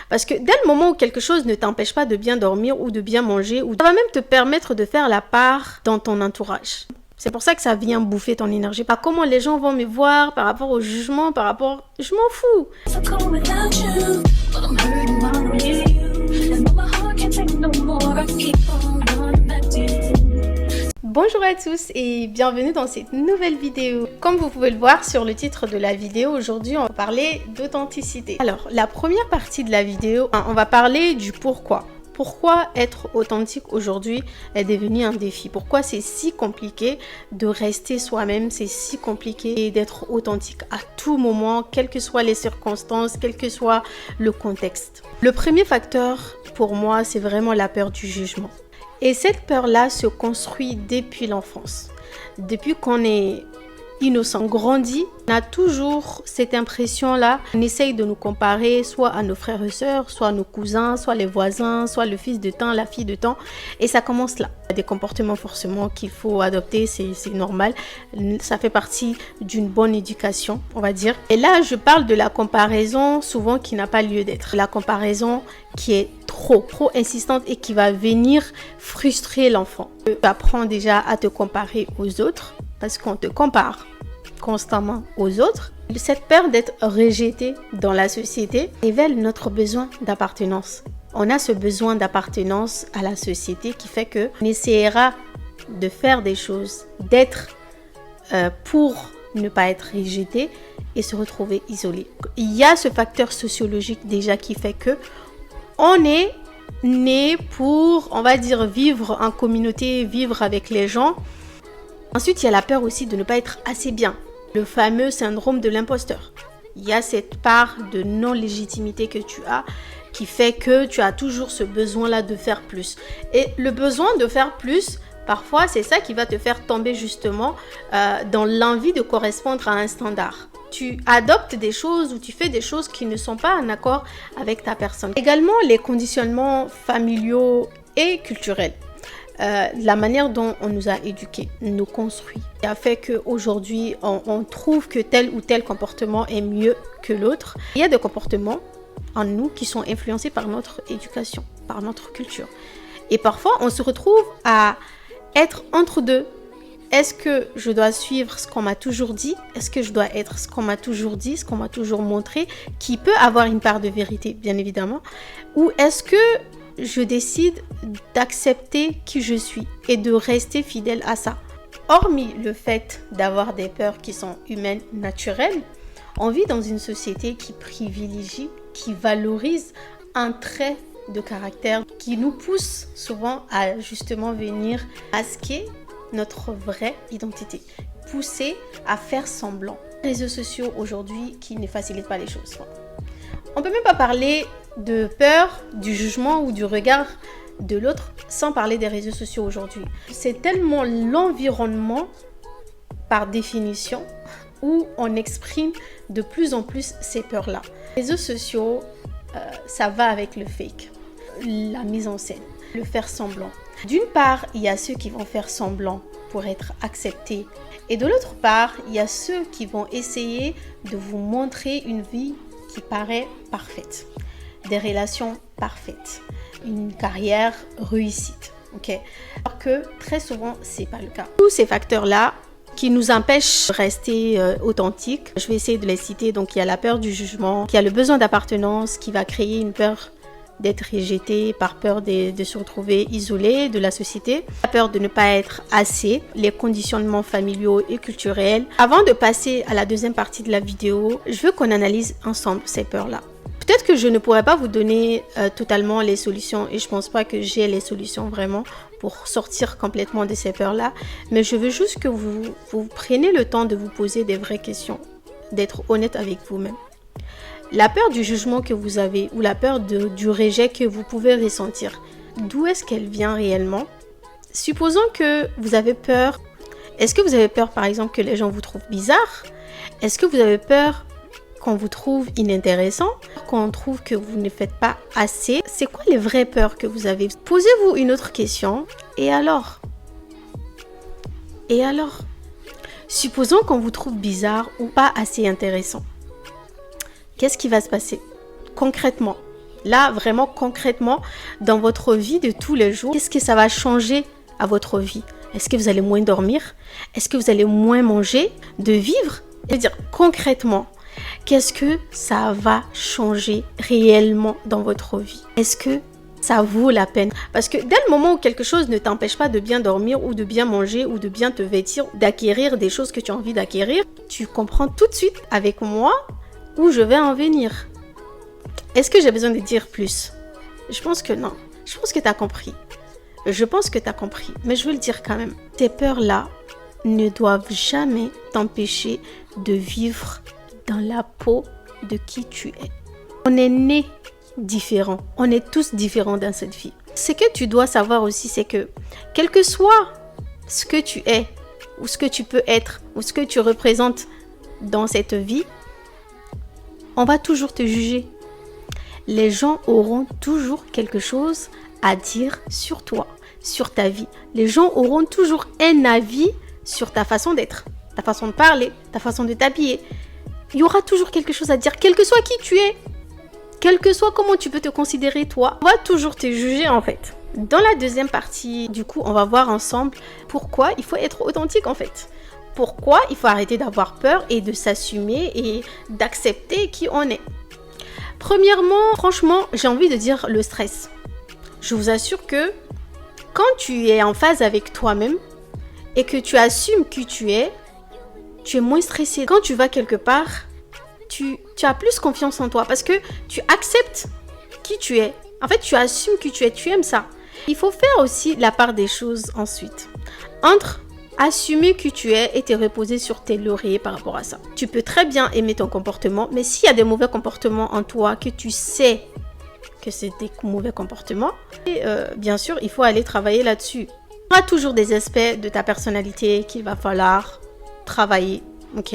Parce que dès le moment où quelque chose ne t'empêche pas de bien dormir ou de bien manger, ou ça va même te permettre de faire la part dans ton entourage. C'est pour ça que ça vient bouffer ton énergie. Pas comment les gens vont me voir par rapport au jugement, par rapport... Je m'en fous. Bonjour à tous et bienvenue dans cette nouvelle vidéo. Comme vous pouvez le voir sur le titre de la vidéo, aujourd'hui on va parler d'authenticité. Alors la première partie de la vidéo, on va parler du pourquoi. Pourquoi être authentique aujourd'hui est devenu un défi? Pourquoi c'est si compliqué de rester soi-même? C'est si compliqué d'être authentique à tout moment, quelles que soient les circonstances, quel que soit le contexte. Le premier facteur pour moi, c'est vraiment la peur du jugement. Et cette peur-là se construit depuis l'enfance. Depuis qu'on est innocent, grandit, on a toujours cette impression-là. On essaye de nous comparer soit à nos frères et sœurs, soit à nos cousins, soit les voisins, soit le fils de temps, la fille de temps. Et ça commence là. Il y a des comportements forcément qu'il faut adopter, c'est normal. Ça fait partie d'une bonne éducation, on va dire. Et là, je parle de la comparaison souvent qui n'a pas lieu d'être. La comparaison qui est trop insistante et qui va venir frustrer l'enfant. Tu apprends déjà à te comparer aux autres parce qu'on te compare constamment aux autres. Cette peur d'être rejeté dans la société révèle notre besoin d'appartenance. On a ce besoin d'appartenance à la société qui fait que on essaiera de faire des choses, d'être pour ne pas être rejeté et se retrouver isolé. Il y a ce facteur sociologique déjà qui fait que on est né pour, on va dire, vivre en communauté, vivre avec les gens. Ensuite, il y a la peur aussi de ne pas être assez bien. Le fameux syndrome de l'imposteur. Il y a cette part de non-légitimité que tu as qui fait que tu as toujours ce besoin-là de faire plus. Et le besoin de faire plus, parfois, c'est ça qui va te faire tomber justement dans l'envie de correspondre à un standard. Tu adoptes des choses ou tu fais des choses qui ne sont pas en accord avec ta personne. Également, les conditionnements familiaux et culturels. La manière dont on nous a éduqués, nous construit, a fait qu'aujourd'hui, on trouve que tel ou tel comportement est mieux que l'autre. Il y a des comportements en nous qui sont influencés par notre éducation, par notre culture. Et parfois, on se retrouve à être entre deux. Est-ce que je dois suivre ce qu'on m'a toujours dit? Est-ce que je dois être ce qu'on m'a toujours dit, ce qu'on m'a toujours montré, qui peut avoir une part de vérité, bien évidemment? Ou est-ce que je décide d'accepter qui je suis et de rester fidèle à ça? Hormis le fait d'avoir des peurs qui sont humaines, naturelles, on vit dans une société qui privilégie, qui valorise un trait de caractère qui nous pousse souvent à justement venir masquer notre vraie identité, pousser à faire semblant. Les réseaux sociaux aujourd'hui qui ne facilitent pas les choses. On peut même pas parler de peur, du jugement ou du regard de l'autre sans parler des réseaux sociaux aujourd'hui. C'est tellement l'environnement par définition où on exprime de plus en plus ces peurs-là. Les réseaux sociaux, ça va avec le fake, la mise en scène, le faire semblant. D'une part, il y a ceux qui vont faire semblant pour être acceptés. Et de l'autre part, il y a ceux qui vont essayer de vous montrer une vie qui paraît parfaite. Des relations parfaites. Une carrière réussite. Okay? Alors que très souvent, c'est pas le cas. Tous ces facteurs-là qui nous empêchent de rester authentiques, je vais essayer de les citer. Donc, il y a la peur du jugement, il y a le besoin d'appartenance qui va créer une peur d'être rejeté, par peur de se retrouver isolé de la société, la peur de ne pas être assez, les conditionnements familiaux et culturels. Avant de passer à la deuxième partie de la vidéo, je veux qu'on analyse ensemble ces peurs-là. Peut-être que je ne pourrais pas vous donner totalement les solutions et je pense pas que j'ai les solutions vraiment pour sortir complètement de ces peurs-là, mais je veux juste que vous preniez le temps de vous poser des vraies questions, d'être honnête avec vous-même. La peur du jugement que vous avez ou la peur du rejet que vous pouvez ressentir, d'où est-ce qu'elle vient réellement? Supposons que vous avez peur. Est-ce que vous avez peur par exemple que les gens vous trouvent bizarre? Est-ce que vous avez peur qu'on vous trouve inintéressant? Qu'on trouve que vous ne faites pas assez? C'est quoi les vraies peurs que vous avez? Posez-vous une autre question. Et alors? Supposons qu'on vous trouve bizarre ou pas assez intéressant. Qu'est-ce qui va se passer concrètement? Là, vraiment concrètement, dans votre vie de tous les jours, qu'est-ce que ça va changer à votre vie? Est-ce que vous allez moins dormir? Est-ce que vous allez moins manger? De vivre? C'est-à-dire concrètement, qu'est-ce que ça va changer réellement dans votre vie? Est-ce que ça vaut la peine? Parce que dès le moment où quelque chose ne t'empêche pas de bien dormir ou de bien manger ou de bien te vêtir, d'acquérir des choses que tu as envie d'acquérir, tu comprends tout de suite avec moi où je vais en venir. Est-ce que j'ai besoin de dire plus? Je pense que non. Je pense que tu as compris. Je pense que tu as compris. Mais je veux le dire quand même. Ces peurs-là ne doivent jamais t'empêcher de vivre dans la peau de qui tu es. On est né différents. On est tous différents dans cette vie. Ce que tu dois savoir aussi, c'est que quel que soit ce que tu es, ou ce que tu peux être, ou ce que tu représentes dans cette vie, on va toujours te juger. Les gens auront toujours quelque chose à dire sur toi, sur ta vie. Les gens auront toujours un avis sur ta façon d'être, ta façon de parler, ta façon de t'habiller. Il y aura toujours quelque chose à dire, quel que soit qui tu es, quel que soit comment tu peux te considérer toi, on va toujours te juger en fait. Dans la deuxième partie, du coup, on va voir ensemble pourquoi il faut être authentique en fait. Pourquoi il faut arrêter d'avoir peur et de s'assumer et d'accepter qui on est. Premièrement, franchement, j'ai envie de dire le stress. Je vous assure que quand tu es en phase avec toi-même et que tu assumes qui tu es moins stressé. Quand tu vas quelque part, tu as plus confiance en toi parce que tu acceptes qui tu es. En fait, tu assumes qui tu es, tu aimes ça. Il faut faire aussi la part des choses ensuite. Entre assumer qui tu es et te reposer sur tes lauriers par rapport à ça. Tu peux très bien aimer ton comportement, mais s'il y a des mauvais comportements en toi que tu sais que c'est des mauvais comportements, et bien sûr, il faut aller travailler là-dessus. Il y aura toujours des aspects de ta personnalité qu'il va falloir travailler. Ok,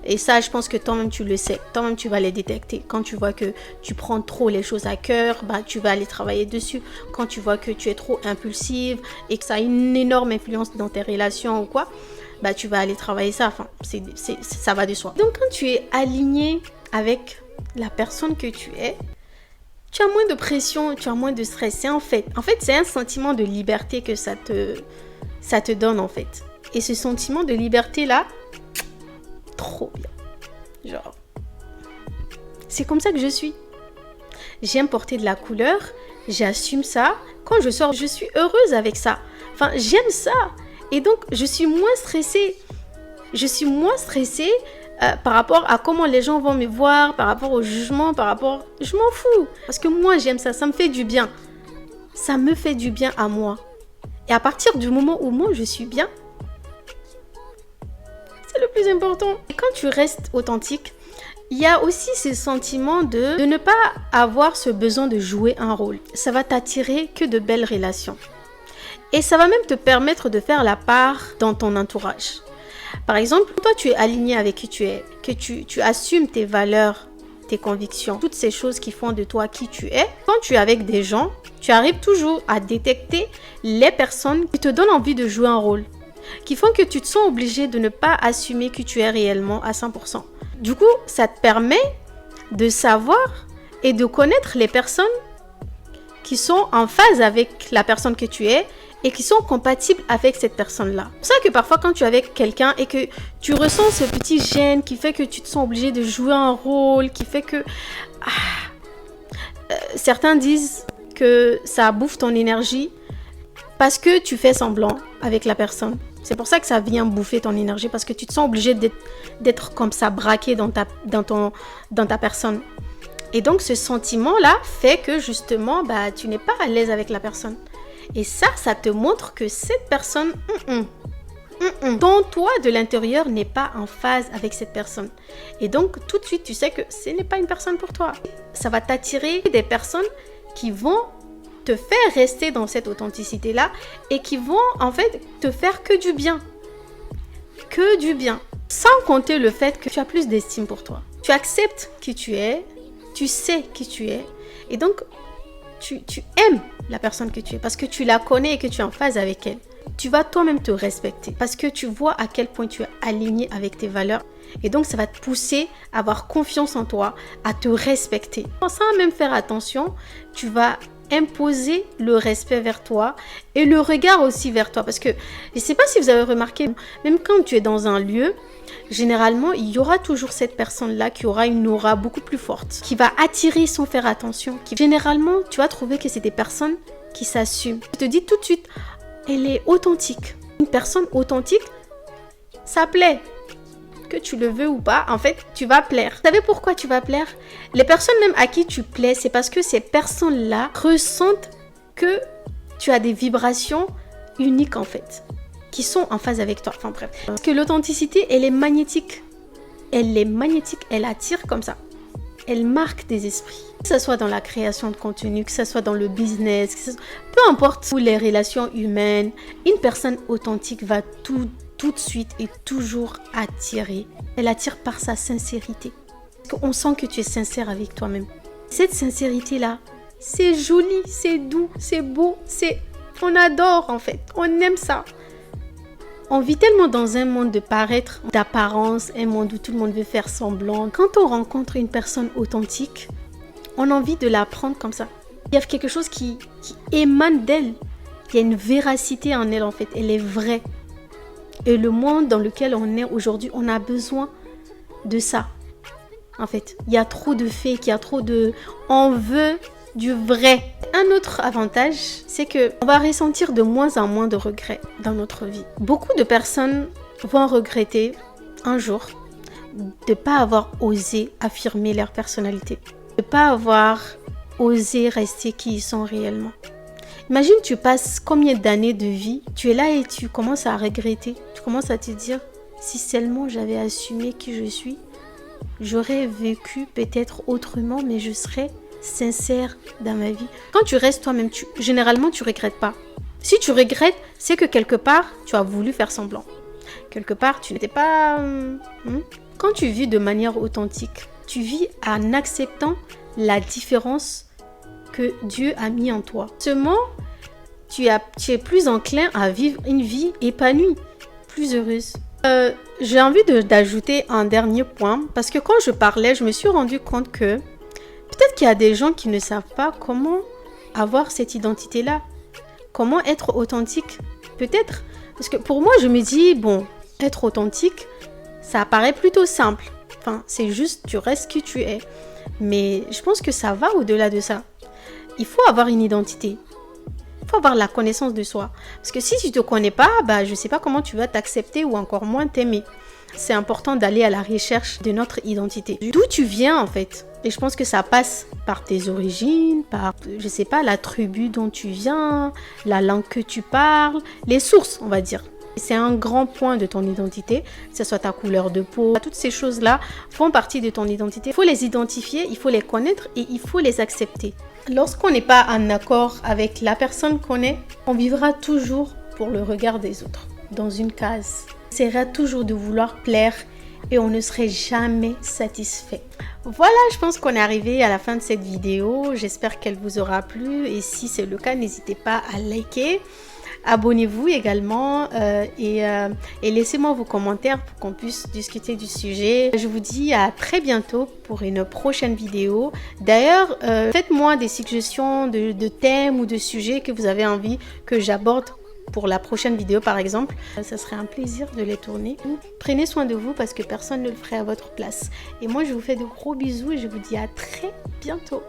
et ça, je pense que toi-même tu le sais, toi-même tu vas les détecter. Quand tu vois que tu prends trop les choses à cœur, bah, tu vas aller travailler dessus. Quand tu vois que tu es trop impulsive et que ça a une énorme influence dans tes relations ou quoi, bah, tu vas aller travailler ça. Enfin, ça va de soi. Donc, quand tu es aligné avec la personne que tu es, tu as moins de pression, tu as moins de stress. En fait, c'est un sentiment de liberté que ça te donne en fait. Et ce sentiment de liberté-là, trop bien. Genre, c'est comme ça que je suis. J'aime porter de la couleur, j'assume ça. Quand je sors, je suis heureuse avec ça. Enfin, j'aime ça. Et donc, je suis moins stressée. Je suis moins stressée par rapport à comment les gens vont me voir, par rapport au jugement, par rapport... Je m'en fous. Parce que moi, j'aime ça. Ça me fait du bien. Ça me fait du bien à moi. Et à partir du moment où moi, je suis bien, c'est le plus important. Et quand tu restes authentique, il y a aussi ce sentiment de ne pas avoir ce besoin de jouer un rôle. Ça va t'attirer que de belles relations. Et ça va même te permettre de faire la part dans ton entourage. Par exemple, toi, tu es aligné avec qui tu es, que tu assumes tes valeurs, tes convictions, toutes ces choses qui font de toi qui tu es. Quand tu es avec des gens, tu arrives toujours à détecter les personnes qui te donnent envie de jouer un rôle, qui font que tu te sens obligé de ne pas assumer qui tu es réellement à 100%. Du coup, ça te permet de savoir et de connaître les personnes qui sont en phase avec la personne que tu es et qui sont compatibles avec cette personne-là. C'est pour ça que parfois, quand tu es avec quelqu'un et que tu ressens ce petit gêne qui fait que tu te sens obligé de jouer un rôle, qui fait que... certains disent que ça bouffe ton énergie parce que tu fais semblant avec la personne. C'est pour ça que ça vient bouffer ton énergie, parce que tu te sens obligé d'être comme ça, braqué dans ta personne. Et donc, ce sentiment-là fait que justement, bah, tu n'es pas à l'aise avec la personne. Et ça te montre que cette personne, dont toi, de l'intérieur, n'est pas en phase avec cette personne. Et donc, tout de suite, tu sais que ce n'est pas une personne pour toi. Ça va t'attirer des personnes qui vont te faire rester dans cette authenticité-là et qui vont en fait te faire que du bien. Que du bien. Sans compter le fait que tu as plus d'estime pour toi. Tu acceptes qui tu es, tu sais qui tu es et donc tu aimes la personne que tu es parce que tu la connais et que tu es en phase avec elle. Tu vas toi-même te respecter parce que tu vois à quel point tu es aligné avec tes valeurs Et donc, ça va te pousser à avoir confiance en toi, à te respecter. Sans même faire attention, tu vas imposer le respect vers toi et le regard aussi vers toi. Parce que, je ne sais pas si vous avez remarqué, même quand tu es dans un lieu, généralement, il y aura toujours cette personne-là qui aura une aura beaucoup plus forte, qui va attirer sans faire attention. Généralement, tu vas trouver que c'est des personnes qui s'assument. Je te dis tout de suite, elle est authentique. Une personne authentique, ça plaît. Que tu le veux ou pas, en fait, tu vas plaire. Vous savez pourquoi tu vas plaire? Les personnes même à qui tu plais, c'est parce que ces personnes-là ressentent que tu as des vibrations uniques, en fait, qui sont en phase avec toi. Enfin bref. Parce que l'authenticité, elle est magnétique. Elle est magnétique, elle attire comme ça. Elle marque des esprits. Que ce soit dans la création de contenu, que ce soit dans le business, peu importe où les relations humaines, une personne authentique va tout de suite et toujours attirer. Elle attire par sa sincérité. Parce qu'on sent que tu es sincère avec toi-même. Cette sincérité-là, c'est joli, c'est doux, c'est beau, on adore en fait. On aime ça. On vit tellement dans un monde de paraître, d'apparence, un monde où tout le monde veut faire semblant. Quand on rencontre une personne authentique, on a envie de la prendre comme ça. Il y a quelque chose qui émane d'elle. Il y a une véracité en elle en fait. Elle est vraie. Et le monde dans lequel on est aujourd'hui, on a besoin de ça. En fait, il y a trop de fake, il y a trop de... On veut du vrai. Un autre avantage, c'est qu'on va ressentir de moins en moins de regrets dans notre vie. Beaucoup de personnes vont regretter un jour de ne pas avoir osé affirmer leur personnalité. De ne pas avoir osé rester qui ils sont réellement. Imagine, tu passes combien d'années de vie, tu es là et tu commences à regretter. Tu commences à te dire, si seulement j'avais assumé qui je suis, j'aurais vécu peut-être autrement, mais je serais sincère dans ma vie. Quand tu restes toi-même, généralement, tu ne regrettes pas. Si tu regrettes, c'est que quelque part, tu as voulu faire semblant. Quelque part, tu n'étais pas... Quand tu vis de manière authentique, tu vis en acceptant la différence que Dieu a mis en toi. Seulement, tu es plus enclin à vivre une vie épanouie, plus heureuse. J'ai envie d'ajouter un dernier point, parce que quand je parlais, je me suis rendu compte que peut-être qu'il y a des gens qui ne savent pas comment avoir cette identité-là, comment être authentique. Peut-être, parce que pour moi, je me dis, bon, être authentique, ça paraît plutôt simple. Enfin, c'est juste, tu restes qui tu es. Mais je pense que ça va au-delà de ça. Il faut avoir une identité. Il faut avoir la connaissance de soi. Parce que si tu ne te connais pas, je ne sais pas comment tu vas t'accepter ou encore moins t'aimer. C'est important d'aller à la recherche de notre identité. D'où tu viens en fait. Et je pense que ça passe par tes origines, par, je ne sais pas, la tribu dont tu viens, la langue que tu parles, les sources, on va dire. C'est un grand point de ton identité, que ce soit ta couleur de peau. Toutes ces choses-là font partie de ton identité. Il faut les identifier, il faut les connaître et il faut les accepter. Lorsqu'on n'est pas en accord avec la personne qu'on est, on vivra toujours pour le regard des autres, dans une case. On essaiera toujours de vouloir plaire et on ne serait jamais satisfait. Voilà, je pense qu'on est arrivé à la fin de cette vidéo. J'espère qu'elle vous aura plu et si c'est le cas, n'hésitez pas à liker. Abonnez-vous également et laissez-moi vos commentaires pour qu'on puisse discuter du sujet. Je vous dis à très bientôt pour une prochaine vidéo. D'ailleurs, faites-moi des suggestions de thèmes ou de sujets que vous avez envie que j'aborde pour la prochaine vidéo par exemple. Ça serait un plaisir de les tourner. Prenez soin de vous parce que personne ne le ferait à votre place. Et moi, je vous fais de gros bisous et je vous dis à très bientôt.